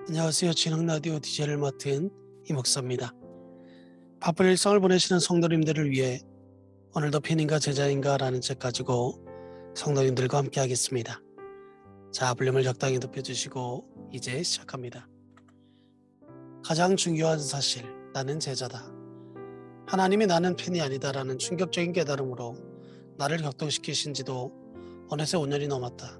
안녕하세요. 진흥라디오 DJ를 맡은 이목사입니다. 바쁜 일상을 보내시는 성도님들을 위해 오늘도 팬인가 제자인가 라는 책 가지고 성도님들과 함께 하겠습니다. 자, 볼륨을 적당히 높여주시고 이제 시작합니다. 가장 중요한 사실, 나는 제자다. 하나님이 나는 팬이 아니다라는 충격적인 깨달음으로 나를 격동시키신 지도 어느새 5년이 넘었다.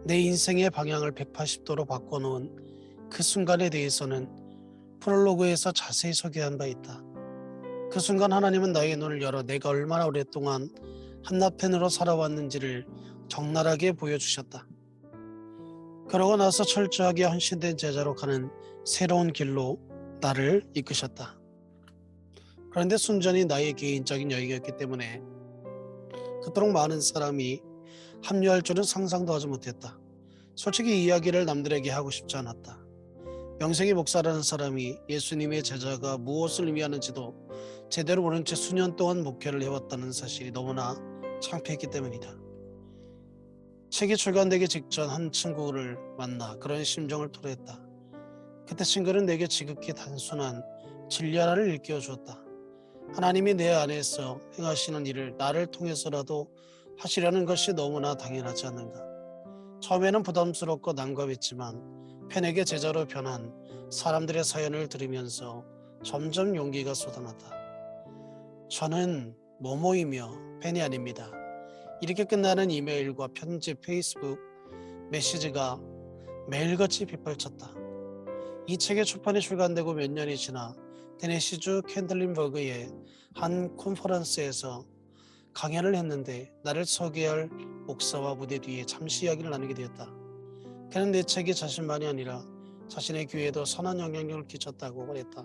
내 인생의 방향을 180도로 바꿔놓은 그 순간에 대해서는 프롤로그에서 자세히 소개한 바 있다. 그 순간 하나님은 나의 눈을 열어 내가 얼마나 오랫동안 한나팬으로 살아왔는지를 적나라하게 보여주셨다. 그러고 나서 철저하게 헌신된 제자로 가는 새로운 길로 나를 이끄셨다. 그런데 순전히 나의 개인적인 여유였기 때문에 그토록 많은 사람이 합류할 줄은 상상도 하지 못했다. 솔직히 이야기를 남들에게 하고 싶지 않았다. 명색이 목사라는 사람이 예수님의 제자가 무엇을 의미하는지도 제대로 모른 채 수년 동안 목회를 해왔다는 사실이 너무나 창피했기 때문이다. 책이 출간되기 직전 한 친구를 만나 그런 심정을 토로했다. 그때 친구는 내게 지극히 단순한 진리 하나를 일깨워 주었다. 하나님이 내 안에서 행하시는 일을 나를 통해서라도 하시려는 것이 너무나 당연하지 않는가. 처음에는 부담스럽고 난감했지만 팬에게 제자로 변한 사람들의 사연을 들으면서 점점 용기가 쏟아났다. 저는 뭐뭐이며 팬이 아닙니다. 이렇게 끝나는 이메일과 편집, 페이스북, 메시지가 매일같이 빗발쳤다. 이 책의 출판이 출간되고 몇 년이 지나 테네시주 캔들린버그의 한 컨퍼런스에서 강연을 했는데 나를 소개할 목사와 무대 뒤에 잠시 이야기를 나누게 되었다. 그는 내 책이 자신만이 아니라 자신의 교회에도 선한 영향력을 끼쳤다고 말했다.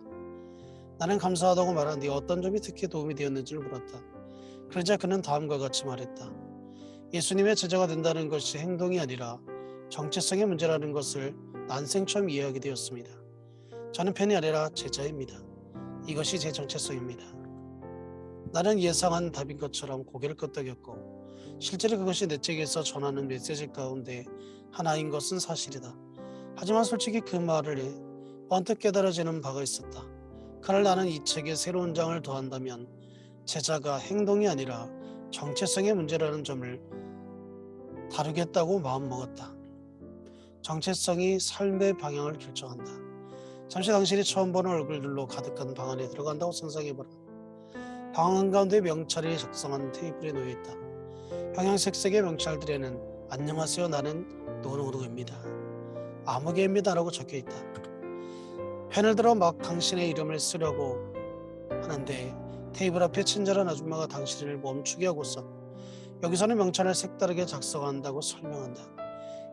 나는 감사하다고 말한 뒤 어떤 점이 특히 도움이 되었는지를 물었다. 그러자 그는 다음과 같이 말했다. 예수님의 제자가 된다는 것이 행동이 아니라 정체성의 문제라는 것을 난생 처음 이해하게 되었습니다. 저는 팬이 아니라 제자입니다. 이것이 제 정체성입니다. 나는 예상한 답인 것처럼 고개를 끄덕였고 실제로 그것이 내 책에서 전하는 메시지 가운데 하나인 것은 사실이다. 하지만 솔직히 그 말을 번뜩 깨달아지는 바가 있었다. 그날 나는 이 책에 새로운 장을 더한다면 제자가 행동이 아니라 정체성의 문제라는 점을 다루겠다고 마음먹었다. 정체성이 삶의 방향을 결정한다. 잠시 당신이 처음 보는 얼굴들로 가득한 방 안에 들어간다고 상상해봐라. 방 한가운데 명찰이 작성한 테이블에 놓여있다. 형형색색의 명찰들에는 안녕하세요, 나는 누구누구입니다, 아무개입니다 라고 적혀있다. 펜을 들어 막 당신의 이름을 쓰려고 하는데 테이블 앞에 친절한 아줌마가 당신을 멈추게 하고서 여기서는 명찰을 색다르게 작성한다고 설명한다.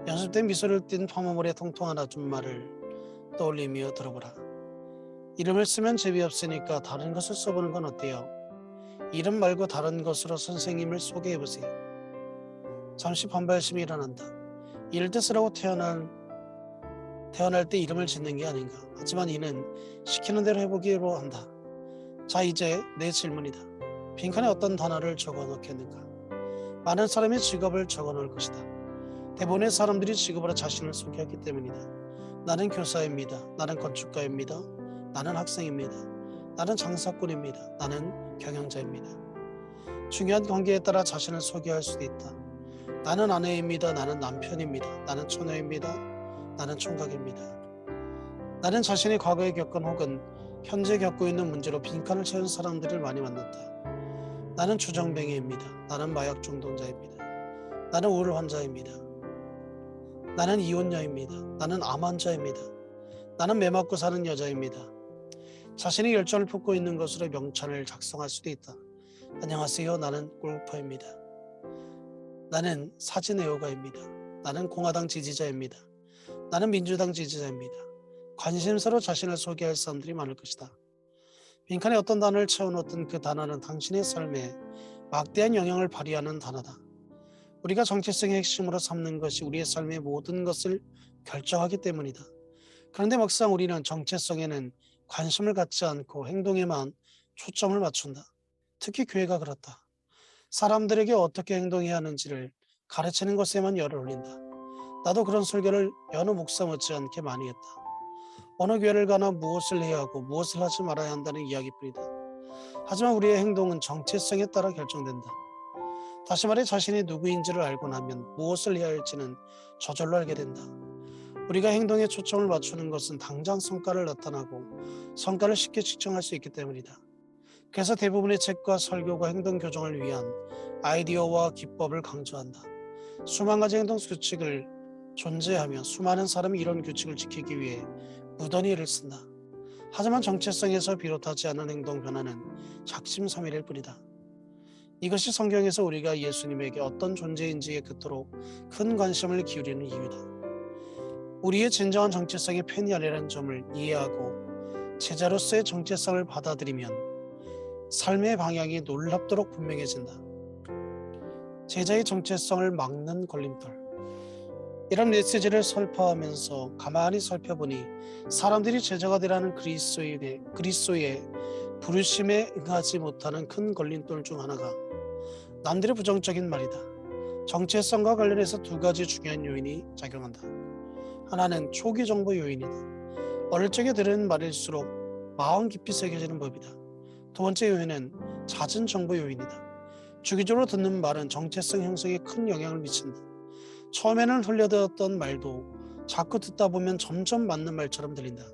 연습된 미소를 띤 파마머리의 통통한 아줌마를 떠올리며 들어보라. 이름을 쓰면 재미없으니까 다른 것을 써보는 건 어때요? 이름 말고 다른 것으로 선생님을 소개해보세요. 잠시 반발심이 일어난다. 이럴 때 쓰라고 태어날 때 이름을 짓는 게 아닌가. 하지만 이는 시키는 대로 해보기로 한다. 자, 이제 내 질문이다. 빈칸에 어떤 단어를 적어넣겠는가? 많은 사람이 직업을 적어놓을 것이다. 대부분의 사람들이 직업으로 자신을 소개하기 때문이다. 나는 교사입니다. 나는 건축가입니다. 나는 학생입니다. 나는 장사꾼입니다. 나는 경영자입니다. 중요한 관계에 따라 자신을 소개할 수도 있다. 나는 아내입니다. 나는 남편입니다. 나는 처녀입니다. 나는 총각입니다. 나는 자신이 과거에 겪은 혹은 현재 겪고 있는 문제로 빈칸을 채운 사람들을 많이 만났다. 나는 주정뱅이입니다. 나는 마약 중독자입니다. 나는 우울 환자입니다. 나는 이혼녀입니다. 나는 암 환자입니다. 나는 매 맞고 사는 여자입니다. 자신이 열정을 품고 있는 것으로 명찰을 작성할 수도 있다. 안녕하세요, 나는 골퍼입니다. 나는 사진 애호가입니다. 나는 공화당 지지자입니다. 나는 민주당 지지자입니다. 관심사로 자신을 소개할 사람들이 많을 것이다. 빈칸에 어떤 단어를 채워놓든 그 단어는 당신의 삶에 막대한 영향을 발휘하는 단어다. 우리가 정체성의 핵심으로 삼는 것이 우리의 삶의 모든 것을 결정하기 때문이다. 그런데 막상 우리는 정체성에는 관심을 갖지 않고 행동에만 초점을 맞춘다. 특히 교회가 그렇다. 사람들에게 어떻게 행동해야 하는지를 가르치는 것에만 열을 올린다. 나도 그런 설교를 여느 목사 못지않게 많이 했다. 어느 교회를 가나 무엇을 해야 하고 무엇을 하지 말아야 한다는 이야기뿐이다. 하지만 우리의 행동은 정체성에 따라 결정된다. 다시 말해 자신이 누구인지를 알고 나면 무엇을 해야 할지는 저절로 알게 된다. 우리가 행동에 초점을 맞추는 것은 당장 성과를 나타나고 성과를 쉽게 측정할 수 있기 때문이다. 그래서 대부분의 책과 설교가 행동 교정을 위한 아이디어와 기법을 강조한다. 수만 가지 행동 규칙을 존재하며 수많은 사람이 이런 규칙을 지키기 위해 무던히 애를 쓴다. 하지만 정체성에서 비롯하지 않은 행동 변화는 작심삼일일 뿐이다. 이것이 성경에서 우리가 예수님에게 어떤 존재인지에 그토록 큰 관심을 기울이는 이유다. 우리의 진정한 정체성이 팬이 아니라는 점을 이해하고 제자로서의 정체성을 받아들이면 삶의 방향이 놀랍도록 분명해진다. 제자의 정체성을 막는 걸림돌. 이런 메시지를 설파하면서 가만히 살펴보니 사람들이 제자가 되라는 그리스도의 부르심에 응하지 못하는 큰 걸림돌 중 하나가 남들의 부정적인 말이다. 정체성과 관련해서 두 가지 중요한 요인이 작용한다. 하나는 초기 정보 요인이다. 어릴 적에 들은 말일수록 마음 깊이 새겨지는 법이다. 두 번째 요인은 잦은 정보 요인이다. 주기적으로 듣는 말은 정체성 형성에 큰 영향을 미친다. 처음에는 흘려들었던 말도 자꾸 듣다 보면 점점 맞는 말처럼 들린다.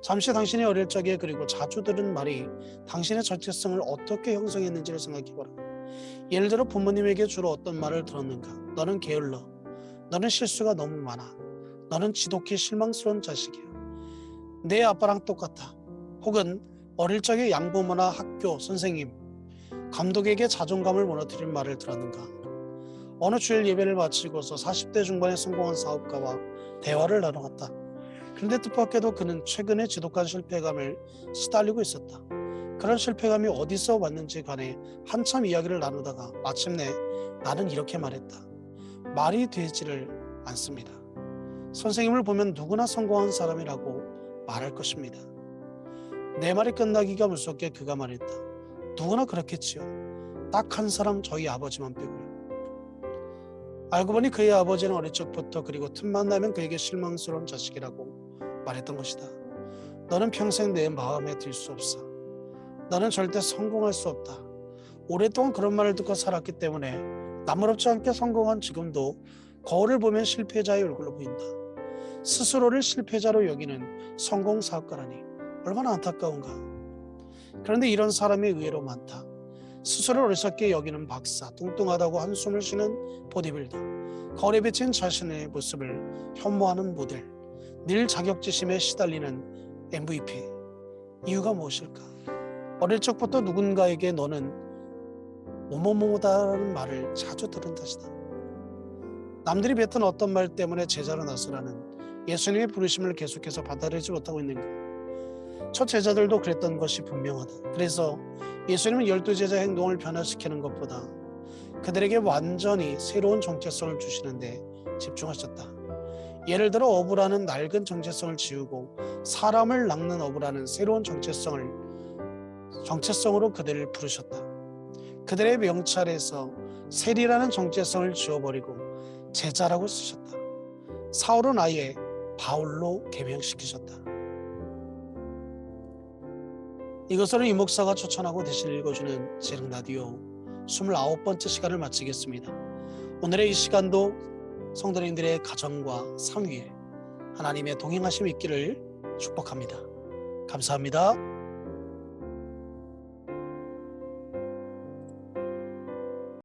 잠시 당신이 어릴 적에 그리고 자주 들은 말이 당신의 정체성을 어떻게 형성했는지를 생각해보라. 예를 들어 부모님에게 주로 어떤 말을 들었는가? 너는 게을러. 너는 실수가 너무 많아. 너는 지독히 실망스러운 자식이야. 내 아빠랑 똑같아. 혹은 어릴 적에 양부모나 학교, 선생님, 감독에게 자존감을 무너뜨린 말을 들었는가? 어느 주일 예배를 마치고서 40대 중반에 성공한 사업가와 대화를 나눠갔다. 그런데 뜻밖에도 그는 최근에 지독한 실패감을 시달리고 있었다. 그런 실패감이 어디서 왔는지 간에 한참 이야기를 나누다가 마침내 나는 이렇게 말했다. 말이 되지를 않습니다. 선생님을 보면 누구나 성공한 사람이라고 말할 것입니다. 내 말이 끝나기가 무섭게 그가 말했다. 누구나 그렇겠지요. 딱 한 사람 저희 아버지만 빼고요. 알고 보니 그의 아버지는 어릴 적부터 그리고 틈만 나면 그에게 실망스러운 자식이라고 말했던 것이다. 너는 평생 내 마음에 들 수 없어. 너는 절대 성공할 수 없다. 오랫동안 그런 말을 듣고 살았기 때문에 나무롭지 않게 성공한 지금도 거울을 보면 실패자의 얼굴로 보인다. 스스로를 실패자로 여기는 성공 사업가라니 얼마나 안타까운가. 그런데 이런 사람이 의외로 많다. 스스로를 어리석게 여기는 박사, 뚱뚱하다고 한숨을 쉬는 보디빌더, 거울에 비친 자신의 모습을 혐오하는 모델, 늘 자격지심에 시달리는 MVP. 이유가 무엇일까? 어릴 적부터 누군가에게 너는 뭐뭐뭐다라는 말을 자주 들은 탓이다. 남들이 뱉은 어떤 말 때문에 제자로 나서라는 예수님의 부르심을 계속해서 받아들이지 못하고 있는가? 첫 제자들도 그랬던 것이 분명하다. 그래서 예수님은 12제자 행동을 변화시키는 것보다 그들에게 완전히 새로운 정체성을 주시는데 집중하셨다. 예를 들어 어부라는 낡은 정체성을 지우고 사람을 낚는 어부라는 새로운 정체성으로 그들을 부르셨다. 그들의 명찰에서 세리라는 정체성을 지워버리고 제자라고 쓰셨다. 사울은 아예 바울로 개명시키셨다. 이것으로 이 목사가 추천하고 대신 읽어주는 재능라디오 29번째 시간을 마치겠습니다. 오늘의 이 시간도 성도님들의 가정과 삶 위에 하나님의 동행하심이 있기를 축복합니다. 감사합니다.